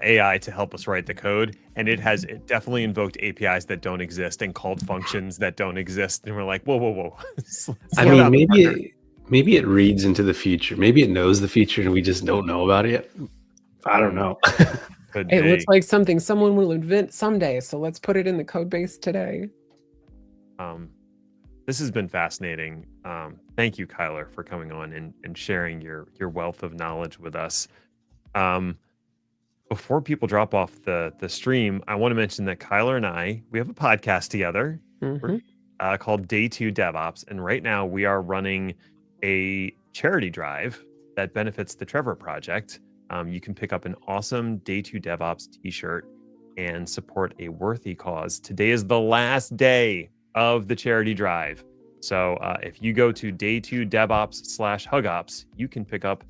AI to help us write the code, and it definitely invoked APIs that don't exist and called functions that don't exist, and we're like, whoa. I mean, maybe it reads into the future. Maybe it knows the future and we just don't know about it yet. I don't know. It looks like something someone will invent someday, so let's put it in the code base today. This has been fascinating. Thank you, Kyler, for coming on and sharing your wealth of knowledge with us. Before people drop off the stream, I want to mention that Kyler and we have a podcast together called Day 2 DevOps. And right now we are running a charity drive that benefits the Trevor Project. You can pick up an awesome Day 2 DevOps t-shirt and support a worthy cause. Today is the last day of the charity drive. So if you go to day2devops/hugops, you can pick up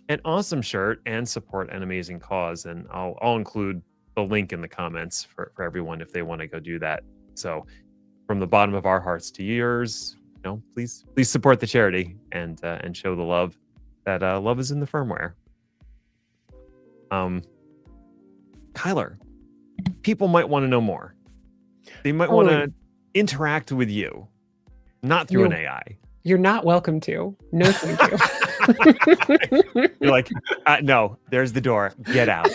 an awesome shirt and support an amazing cause. And I'll include the link in the comments for everyone if they want to go do that. So from the bottom of our hearts to yours, please support the charity and show the love that love is in the firmware. Kyler, people might want to know more. They might want to interact with you, not through an AI. You're not welcome to. No, thank you. You're like, no, there's the door. Get out.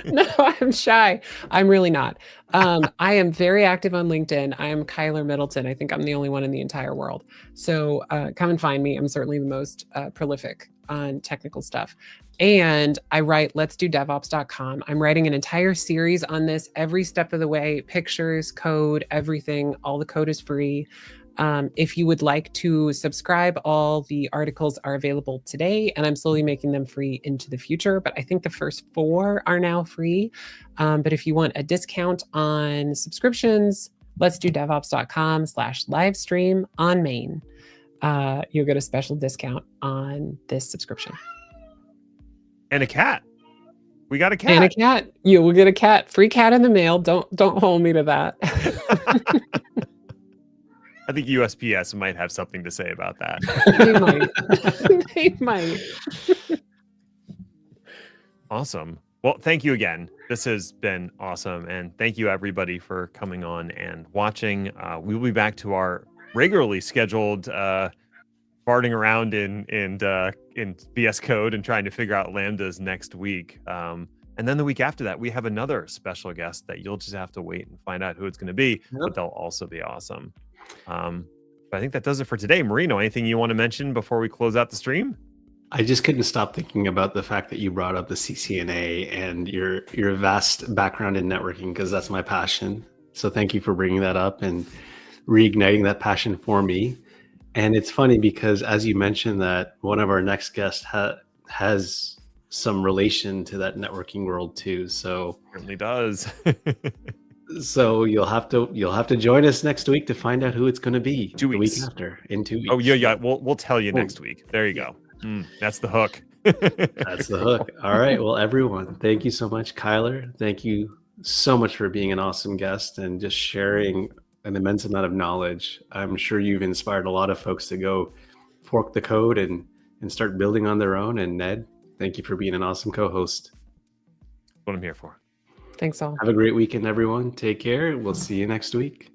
No, I'm shy. I'm really not. I am very active on LinkedIn. I am Kyler Middleton. I think I'm the only one in the entire world. So come and find me. I'm certainly the most prolific on technical stuff. And I write letsdodevops.com. I'm writing an entire series on this every step of the way, pictures, code, everything. All the code is free. If you would like to subscribe, all the articles are available today, and I'm slowly making them free into the future. But I think the first 4 are now free. But if you want a discount on subscriptions, letsdodevops.com/livestream on M.A.I.N. You'll get a special discount on this subscription. And a cat. We got a cat. And a cat. You will get a cat. Free cat in the mail. Don't hold me to that. I think USPS might have something to say about that. They might. Awesome. Well, thank you again. This has been awesome. And thank you, everybody, for coming on and watching. We will be back to our regularly scheduled farting around in VS Code and trying to figure out Lambdas next week. And then the week after that, we have another special guest that you'll just have to wait and find out who it's going to be. Yep. But they'll also be awesome. But I think that does it for today. Marino, anything you want to mention before we close out the stream? I just couldn't stop thinking about the fact that you brought up the CCNA and your vast background in networking, because that's my passion. So thank you for bringing that up and reigniting that passion for me. And it's funny because, as you mentioned, that one of our next guests has some relation to that networking world too. So certainly does. So you'll have to join us next week to find out who it's going to be. 2 weeks. The week after, in 2 weeks. Oh yeah. We'll tell you next week. There you go. That's the hook. That's the hook. All right. Well, everyone, thank you so much, Kyler. Thank you so much for being an awesome guest and just sharing an immense amount of knowledge. I'm sure you've inspired a lot of folks to go fork the code and start building on their own. And Ned, thank you for being an awesome co-host. What I'm here for. Thanks all. Have a great weekend, everyone. Take care. We'll see you next week.